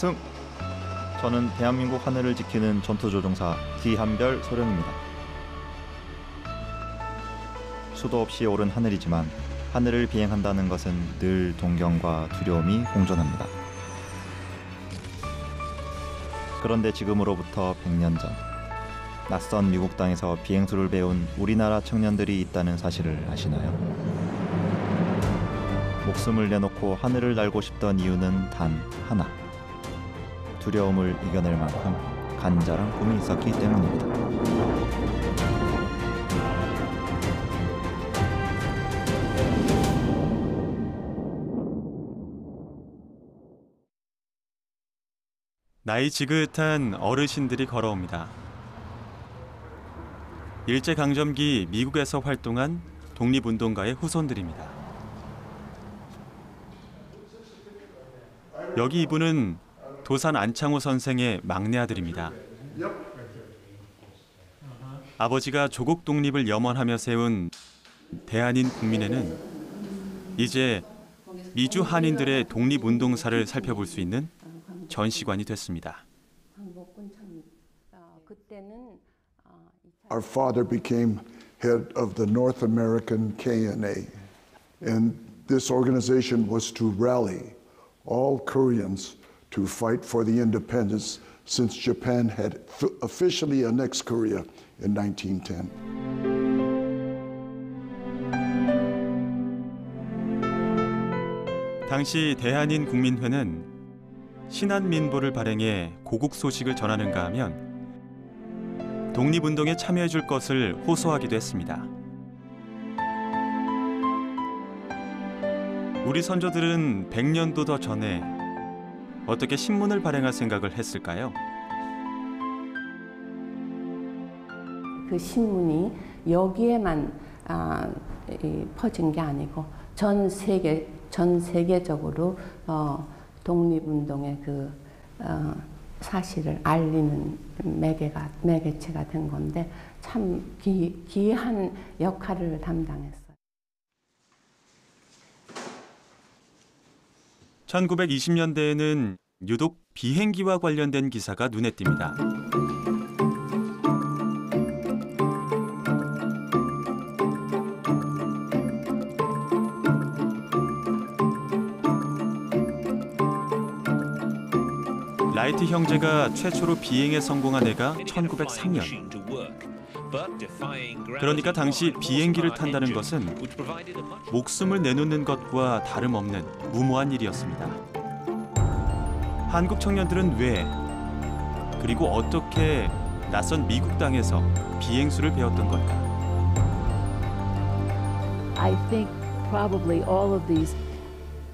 승! 저는 대한민국 하늘을 지키는 전투조종사 기한별 소령입니다. 수도 없이 오른 하늘이지만 하늘을 비행한다는 것은 늘 동경과 두려움이 공존합니다. 그런데 지금으로부터 100년 전 낯선 미국 땅에서 비행수를 배운 우리나라 청년들이 있다는 사실을 아시나요? 목숨을 내놓고 하늘을 날고 싶던 이유는 단 하나. 두려움을 이겨낼 만큼 간절한 꿈이 있었기 때문입니다. 나이 지긋한 어르신들이 걸어옵니다. 일제강점기 미국에서 활동한 독립운동가의 후손들입니다. 여기 이분은 도산 안창호 선생의 막내 아들입니다. 아버지가 조국 독립을 염원하며 세운 대한인 국민회는 이제 미주 한인들의 독립운동사를 살펴볼 수 있는 전시관이 됐습니다. Our father became head of the North American KNA, and this organization was to rally all Koreans to fight for the independence since Japan had officially annexed Korea in 1910. 당시 대한인 국민회는 신한민보를 발행해 고국 소식을 전하는가 하면 독립운동에 참여해 줄 것을 호소하기도 했습니다. 우리 선조들은 100년도 더 전에 어떻게 신문을 발행할 생각을 했을까요? 그 신문이 여기에만 퍼진 게 아니고 전 세계적으로 독립운동의 그 사실을 알리는 매개체가 된 건데 참 귀한 역할을 담당했어요. 1920년대에는 유독 비행기와 관련된 기사가 눈에 띕니다. 라이트 형제가 최초로 비행에 성공한 해가 1903년. 그러니까 당시 비행기를 탄다는 것은 목숨을 내놓는 것과 다름없는 무모한 일이었습니다. 한국 청년들은 왜, 그리고 어떻게 낯선 미국 땅에서 비행수를 배웠던 걸까? I think probably all of these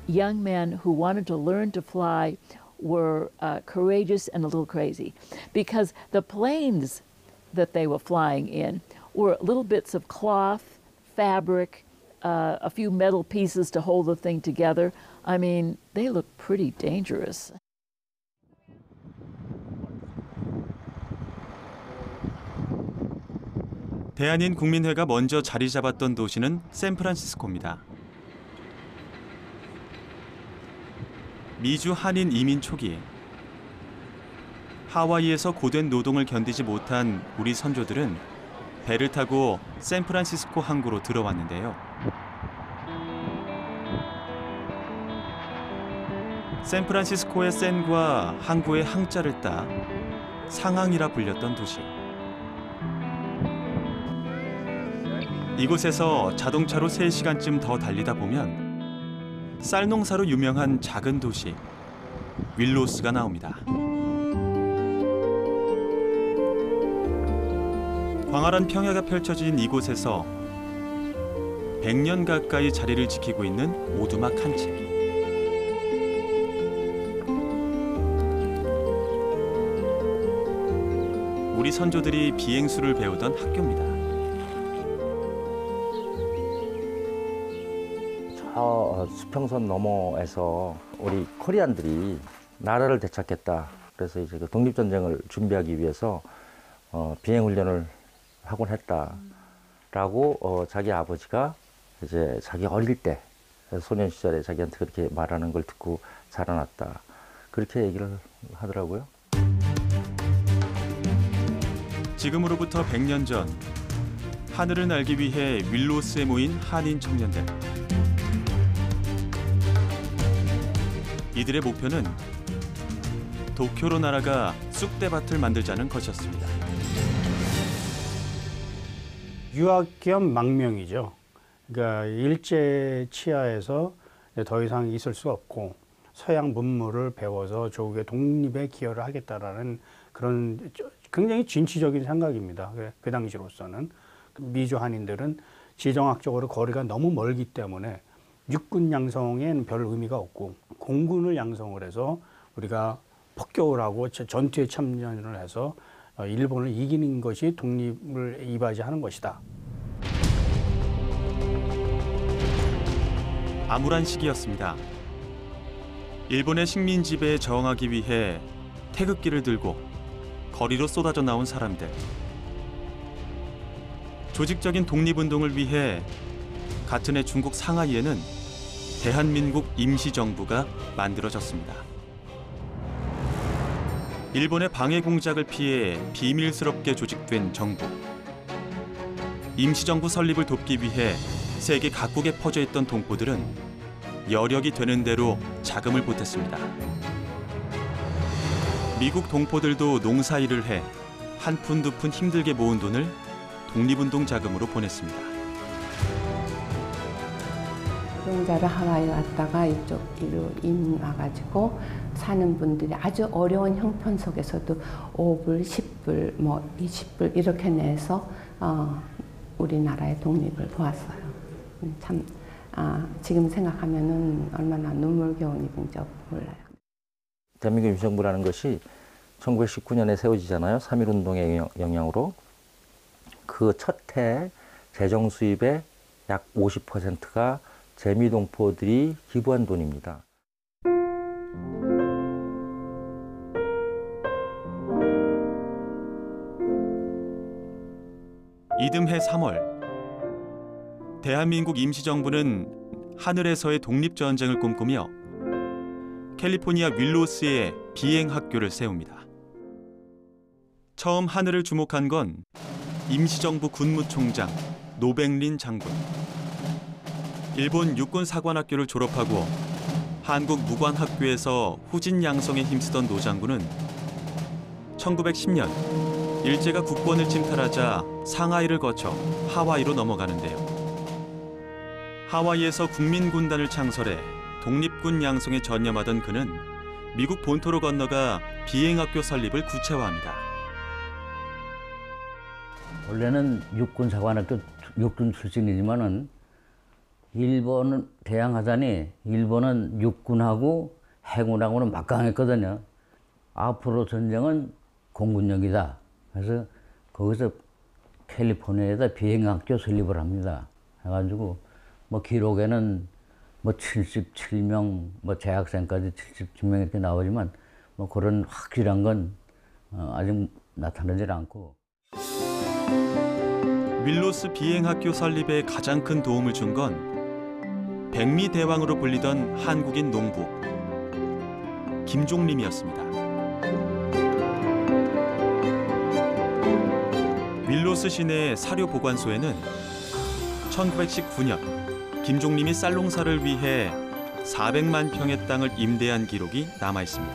young men who wanted to learn to fly were courageous and a little crazy, because the planes that they were flying in were little bits of cloth, fabric, a few metal pieces to hold the thing together. I mean, they look pretty dangerous. 대한인 국민회가 먼저 자리 잡았던 도시는 샌프란시스코입니다. 미주 한인 이민 초기, 하와이에서 고된 노동을 견디지 못한 우리 선조들은 배를 타고 샌프란시스코 항구로 들어왔는데요. 샌프란시스코의 샌과 항구의 항자를 따 상항이라 불렸던 도시. 이곳에서 자동차로 3시간쯤 더 달리다 보면 쌀 농사로 유명한 작은 도시 윌로스가 나옵니다. 광활한 평야가 펼쳐진 이곳에서 100년 가까이 자리를 지키고 있는 오두막 한 채. 우리 선조들이 비행수를 배우던 학교입니다. 수평선 너머에서 우리 코리안들이 나라를 되찾겠다. 그래서 이제 그 독립전쟁을 준비하기 위해서 비행훈련을 하곤 했다라고 자기 아버지가 이제 자기 어릴 때 소년 시절에 자기한테 그렇게 말하는 걸 듣고 자라났다. 그렇게 얘기를 하더라고요. 지금으로부터 100년 전 하늘을 날기 위해 윌로스에 모인 한인 청년들. 이들의 목표는 도쿄로 날아가 쑥대밭을 만들자는 것이었습니다. 유학 겸 망명이죠. 그러니까 일제 치하에서 더 이상 있을 수 없고 서양 문물을 배워서 조국의 독립에 기여를 하겠다라는 그런 굉장히 진취적인 생각입니다. 그 당시로서는 미주 한인들은 지정학적으로 거리가 너무 멀기 때문에 육군 양성엔 별 의미가 없고 공군을 양성을 해서 우리가 폭격을 하고 전투에 참전을 해서 일본을 이기는 것이 독립을 이바지하는 것이다. 암울한 시기였습니다. 일본의 식민 지배에 저항하기 위해 태극기를 들고 거리로 쏟아져 나온 사람들. 조직적인 독립운동을 위해 같은 해 중국 상하이에는 대한민국 임시정부가 만들어졌습니다. 일본의 방해 공작을 피해 비밀스럽게 조직된 정부. 임시정부 설립을 돕기 위해 세계 각국에 퍼져 있던 동포들은 여력이 되는 대로 자금을 보탰습니다. 미국 동포들도 농사일을 해 한 푼 두 푼 힘들게 모은 돈을 독립운동 자금으로 보냈습니다. 노동자를 하와이 왔다가 이쪽으로 이민 와가지고 사는 분들이 아주 어려운 형편 속에서도 5불, 10불, 뭐 20불 이렇게 내서 우리나라의 독립을 도왔어요. 참 지금 생각하면은 얼마나 눈물겨운 일인지 몰라요. 대한민국 임시정부라는 것이 1919년에 세워지잖아요. 3.1운동의 영향으로. 그 첫 해 재정 수입의 약 50%가 재미동포들이 기부한 돈입니다. 이듬해 3월, 대한민국 임시정부는 하늘에서의 독립전쟁을 꿈꾸며 캘리포니아 윌로스에 비행학교를 세웁니다. 처음 하늘을 주목한 건 임시정부 군무총장 노백린 장군. 일본 육군사관학교를 졸업하고 한국 무관학교에서 후진 양성에 힘쓰던 노 장군은 1910년 일제가 국권을 침탈하자 상하이를 거쳐 하와이로 넘어가는데요. 하와이에서 국민군단을 창설해 독립군 양성에 전념하던 그는 미국 본토로 건너가 비행학교 설립을 구체화합니다. 원래는 육군사관학교 육군 출신이지만은 일본은 대항하자니 일본은 육군하고 해군하고는 막강했거든요. 앞으로 전쟁은 공군력이다. 그래서 거기서 캘리포니아에다 비행학교 설립을 합니다. 해가지고 뭐 기록에는 뭐 77명, 뭐 재학생까지 77명 이렇게 나오지만 뭐 그런 확실한 건 아직 나타나지 않고. 윌로스 비행학교 설립에 가장 큰 도움을 준 건 백미대왕으로 불리던 한국인 농부 김종림이었습니다. 윌로스 시내 사료보관소에는 1919년 김종림이 쌀농사를 위해 400만 평의 땅을 임대한 기록이 남아 있습니다.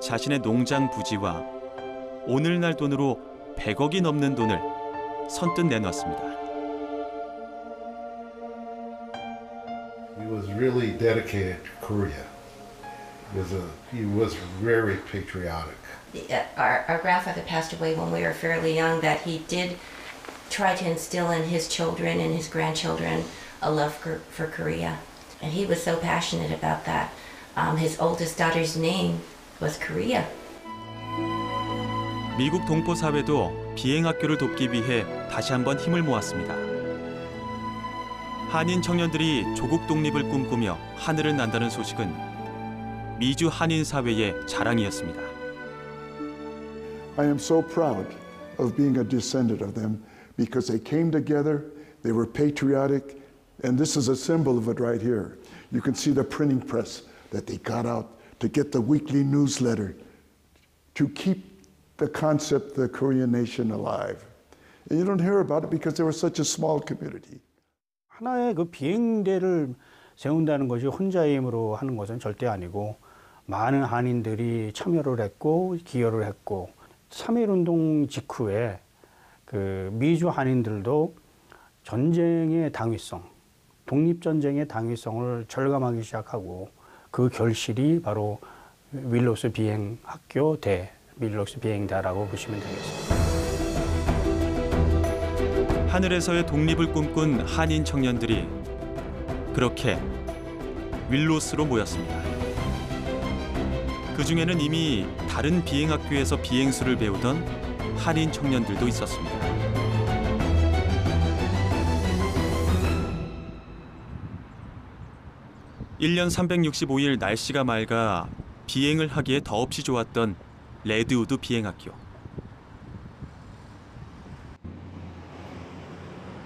자신의 농장 부지와 오늘날 돈으로 100억이 넘는 돈을 선뜻 내놨습니다. He was really dedicated to Korea. He was very patriotic. Our grandfather passed away when we were fairly young, that he did try to instill in his children and his grandchildren a love for Korea. And he was so passionate about that. His oldest daughter's name was Korea. 미국 동포 사회도 비행학교를 돕기 위해 다시 한번 힘을 모았습니다. 한인 청년들이 조국 독립을 꿈꾸며 하늘을 난다는 소식은 미주 한인 사회의 자랑이었습니다. I am so proud of being a descendant of them because they came together, they were patriotic, And this is a symbol of it right here. You can see the printing press that they got out to get the weekly newsletter to keep the concept, the Korean nation alive. And you don't hear about it because they were such a small community. 하나의 그 비행대를 세운다는 것이 혼자의 힘으로 하는 것은 절대 아니고 많은 한인들이 참여를 했고 기여를 했고 3.1운동 직후에 그 미주 한인들도 전쟁의 당위성, 독립전쟁의 당위성을 절감하기 시작하고 그 결실이 바로 윌로스 비행학교대, 윌로스 비행대라고 보시면 되겠습니다. 하늘에서의 독립을 꿈꾼 한인 청년들이 그렇게 윌로스로 모였습니다. 그 중에는 이미 다른 비행학교에서 비행수를 배우던 한인 청년들도 있었습니다. (1년 365일) 날씨가 맑아 비행을 하기에 더없이 좋았던 레드우드 비행학교.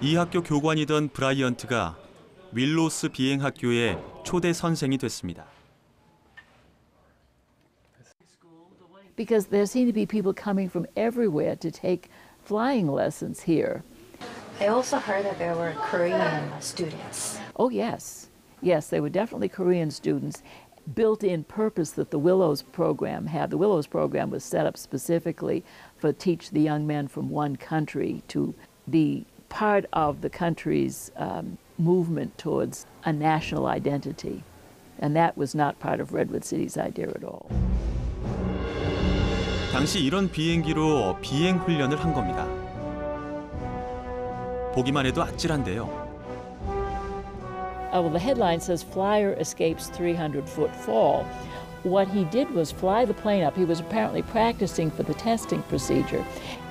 이 학교 교관이던 브라이언트가 윌로스 비행학교의 초대 선생이 됐습니다. Because there seem to be people coming from everywhere to take flying lessons here. I also heard that there were Korean students. Oh, yes. Yes, they were definitely Korean students. Built-in purpose that the Willows program had. The Willows program was set up specifically for teach the young men from one country to be part of the country's movement towards a national identity. And that was not part of Redwood City's idea at all. 당시 이런 비행기로 비행 훈련을 한 겁니다. 보기만 해도 아찔한데요. Well, the headline says flyer escapes 300-foot fall. What he did was fly the plane up. He was apparently practicing for the testing procedure.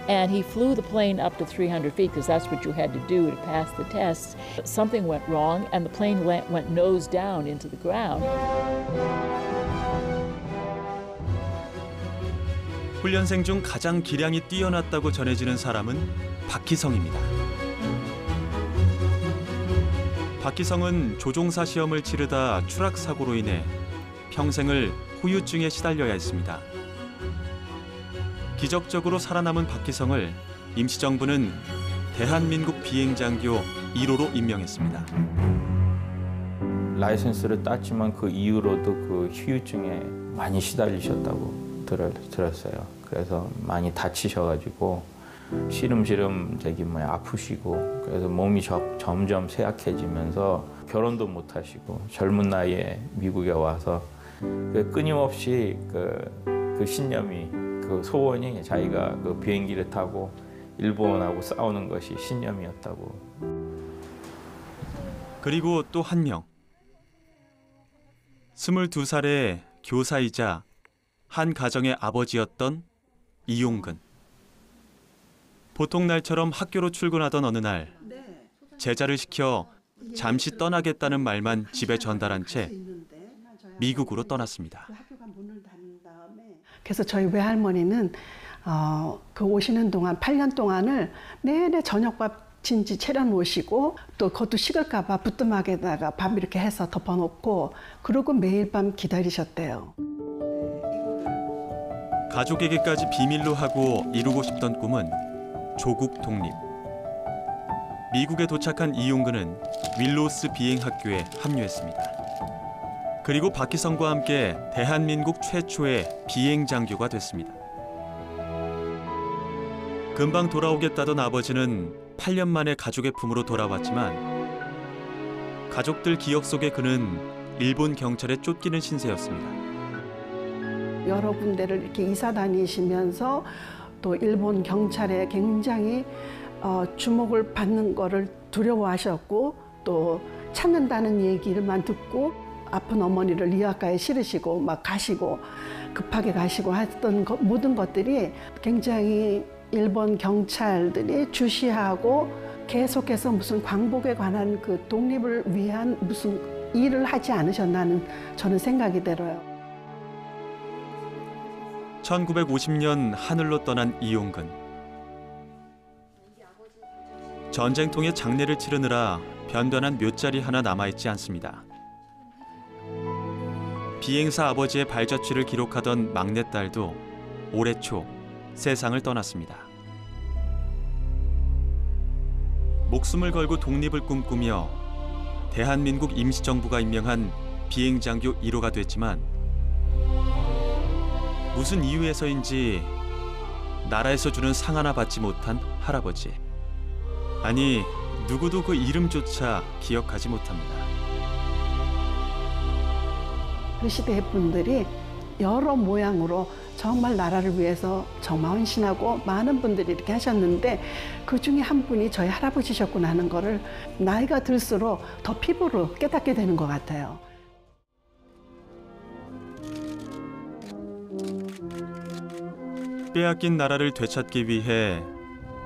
And he flew the plane up to 300 feet because that's what you had to do to pass the tests. Something went wrong and the plane went nose down into the ground. 훈련생 중 가장 기량이 뛰어났다고 전해지는 사람은 박희성입니다. 박희성은 조종사 시험을 치르다 추락사고로 인해 평생을 후유증에 시달려야 했습니다. 기적적으로 살아남은 박희성을 임시정부는 대한민국 비행장교 1호로 임명했습니다. 라이선스를 땄지만 그 이후로도 그 후유증에 많이 시달리셨다고 들었어요. 그래서 많이 다치셔가지고 시름시름 아프시고 그래서 몸이 점점 쇠약해지면서 결혼도 못 하시고 젊은 나이에 미국에 와서 끊임없이 그 신념이 그 소원이 자기가 그 비행기를 타고 일본하고 싸우는 것이 신념이었다고. 그리고 또 한 명. 22살의 교사이자 한 가정의 아버지였던 이용근. 보통 날처럼 학교로 출근하던 어느 날 제자를 시켜 잠시 떠나겠다는 말만 집에 전달한 채 미국으로 떠났습니다. 그래서 저희 외할머니는 그 오시는 동안 8년 동안을 내내 저녁밥 진지 차려놓으시고 또 그것도 식을까 봐 부뚜막에다가 밥 이렇게 해서 덮어놓고 그러고 매일 밤 기다리셨대요. 가족에게까지 비밀로 하고 이루고 싶던 꿈은 조국 독립. 미국에 도착한 이용근은 윌로스 비행학교에 합류했습니다. 그리고 박희성과 함께 대한민국 최초의 비행장교가 됐습니다. 금방 돌아오겠다던 아버지는 8년 만에 가족의 품으로 돌아왔지만 가족들 기억 속에 그는 일본 경찰에 쫓기는 신세였습니다. 여러 군데를 이렇게 이사 다니시면서 또 일본 경찰에 굉장히 주목을 받는 거를 두려워하셨고 또 찾는다는 얘기를만 듣고 아픈 어머니를 리아카에 실으시고 막 가시고 급하게 가시고 했던 모든 것들이 굉장히 일본 경찰들이 주시하고 계속해서 무슨 광복에 관한 그 독립을 위한 무슨 일을 하지 않으셨나는 저는 생각이 들어요. 1950년 하늘로 떠난 이용근. 전쟁통에 장례를 치르느라 변변한 묘자리 하나 남아있지 않습니다. 비행사 아버지의 발자취를 기록하던 막내딸도 올해 초 세상을 떠났습니다. 목숨을 걸고 독립을 꿈꾸며 대한민국 임시정부가 임명한 비행장교 1호가 됐지만 무슨 이유에서인지 나라에서 주는 상 하나 받지 못한 할아버지. 아니, 누구도 그 이름조차 기억하지 못합니다. 그 시대 분들이 여러 모양으로 정말 나라를 위해서 정말 헌신하고 많은 분들이 이렇게 하셨는데 그 중에 한 분이 저희 할아버지셨구나 하는 거를 나이가 들수록 더 피부로 깨닫게 되는 것 같아요. 빼앗긴 나라를 되찾기 위해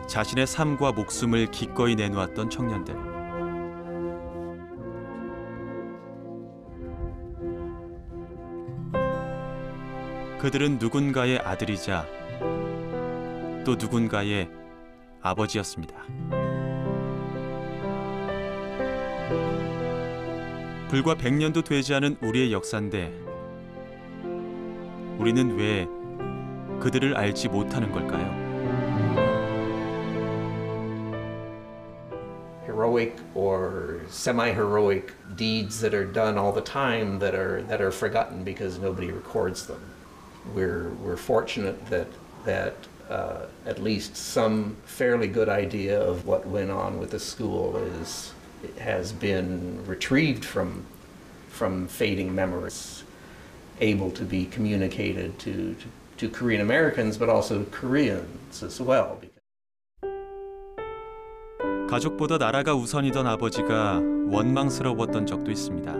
자신의 삶과 목숨을 기꺼이 내놓았던 청년들. 그들은 누군가의 아들이자 또 누군가의 아버지였습니다. 불과 100년도 되지 않은 우리의 역사인데 우리는 왜 그들을 알지 못하는 걸까요? Heroic or semi-heroic deeds that are done all the time that are forgotten because nobody records them. We're fortunate that at least some fairly good idea of what went on with the school has been retrieved from fading memories, able to be communicated to Korean Americans, but also Koreans as well. 가족보다 나라가 우선이던 아버지가 원망스러웠던 적도 있습니다.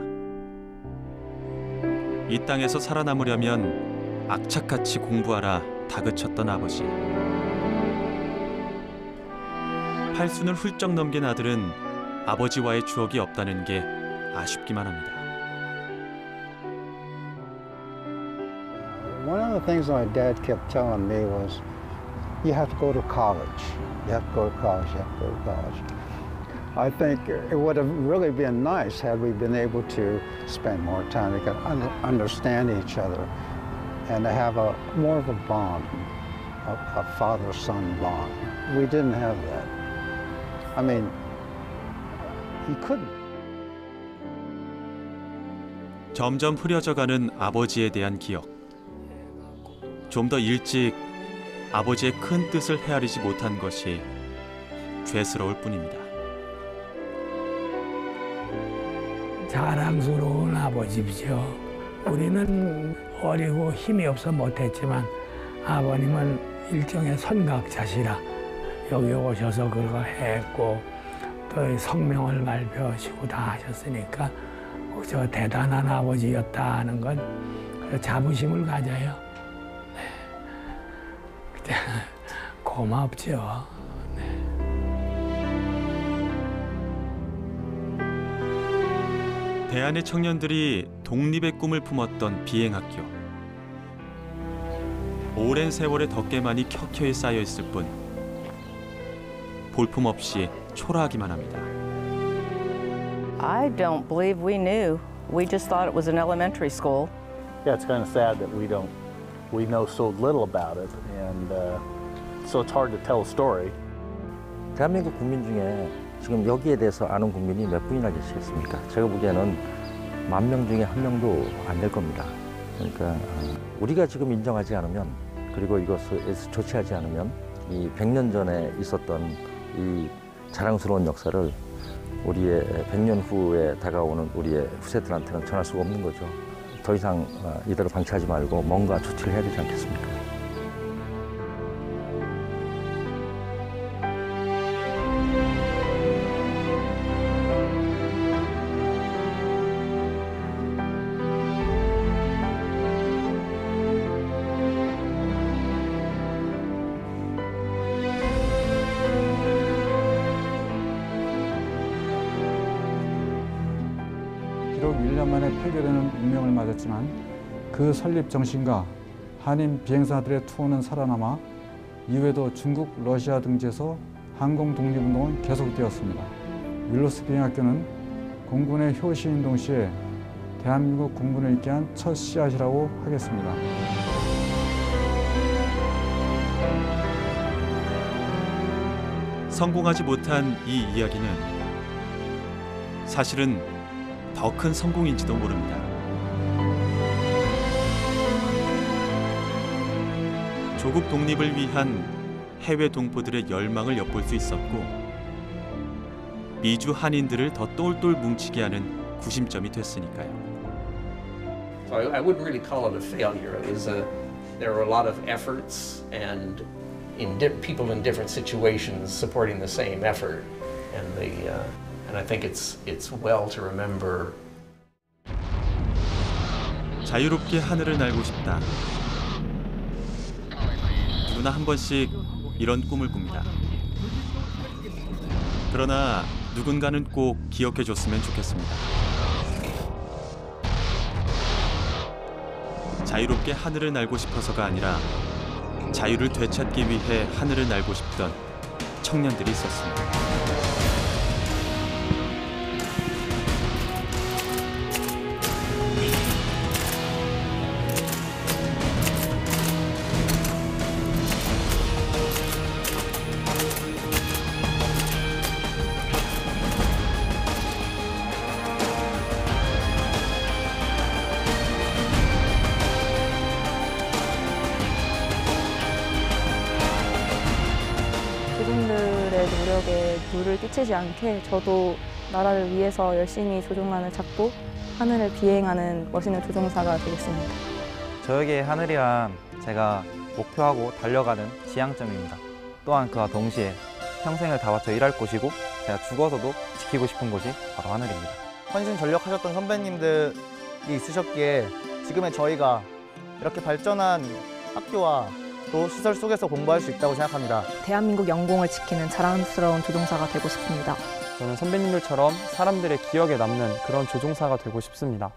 이 땅에서 살아남으려면 악착같이 공부하라 다그쳤던 아버지. 팔순을 훌쩍 넘긴 아들은 아버지와의 추억이 없다는 게 아쉽기만 합니다. One of the things my dad kept telling me was, you have to go to college. You have to go to college. You have to go to college. I think it would have really been nice had we been able to spend more time together, understand each other, and to have more of a bond, a father-son bond. We didn't have that. I mean, you couldn't. 점점 흐려져가는 아버지에 대한 기억. 좀 더 일찍 아버지의 큰 뜻을 헤아리지 못한 것이 죄스러울 뿐입니다. 자랑스러운 아버지죠. 우리는 어리고 힘이 없어 못했지만 아버님은 일종의 선각자시라 여기 오셔서 그거 했고 또 성명을 발표하시고 다 하셨으니까 저 대단한 아버지였다 하는 건 자부심을 가져요. 네. 고맙죠. 대한의 청년들이 독립의 꿈을 품었던 비행학교. 오랜 세월의 덮개만이 켜켜이 쌓여있을 뿐 볼품없이 초라하기만 합니다. I don't believe we knew. We just thought it was an elementary school. Yeah, it's kind of sad that we know so little about it, and so it's hard to tell a story. 대한민국 국민 중에 지금 여기에 대해서 아는 국민이 몇 분이나 계시겠습니까? 제가 보기에는 10,000명 중에 1명도 안 될 겁니다. 그러니까 우리가 지금 인정하지 않으면 그리고 이것을 조치하지 않으면 이 100년 전에 있었던 이 자랑스러운 역사를 우리의 100년 후에 다가오는 우리의 후세들한테는 전할 수가 없는 거죠. 더 이상 이대로 방치하지 말고 뭔가 조치를 해야 되지 않겠습니까? 비록 1년 만에 폐교되는 운명을 맞았지만 그 설립 정신과 한인 비행사들의 투혼은 살아남아 이후에도 중국, 러시아 등지에서 항공 독립운동은 계속되었습니다. 윌로스 비행학교는 공군의 효시운동 시에 대한민국 군군을 있게 한 첫 씨앗이라고 하겠습니다. 성공하지 못한 이 이야기는 사실은 더 큰 성공인지도 모릅니다. 조국 독립을 위한 해외 동포들의 열망을 엿볼 수 있었고 미주 한인들을 더 똘똘 뭉치게 하는 구심점이 됐으니까요. So I wouldn't really call it a failure. It was there were a lot of efforts and people in different situations supporting the same effort, and I think it's well to remember. 자유롭게 하늘을 날고 싶다. 누구나 한 번씩 이런 꿈을 꿉니다. 그러나 누군가는 꼭 기억해줬으면 좋겠습니다. 자유롭게 하늘을 날고 싶어서가 아니라 자유를 되찾기 위해 하늘을 날고 싶던 청년들이 있었습니다. 그분들의 노력에 누를 끼치지 않게 저도 나라를 위해서 열심히 조종란을 잡고 하늘을 비행하는 멋있는 조종사가 되겠습니다. 저에게 하늘이란 제가 목표하고 달려가는 지향점입니다. 또한 그와 동시에 평생을 다 바쳐 일할 곳이고 제가 죽어서도 지키고 싶은 곳이 바로 하늘입니다. 헌신 전력하셨던 선배님들이 있으셨기에 지금의 저희가 이렇게 발전한 학교와 또 시설 속에서 공부할 수 있다고 생각합니다. 대한민국 영공을 지키는 자랑스러운 조종사가 되고 싶습니다. 저는 선배님들처럼 사람들의 기억에 남는 그런 조종사가 되고 싶습니다.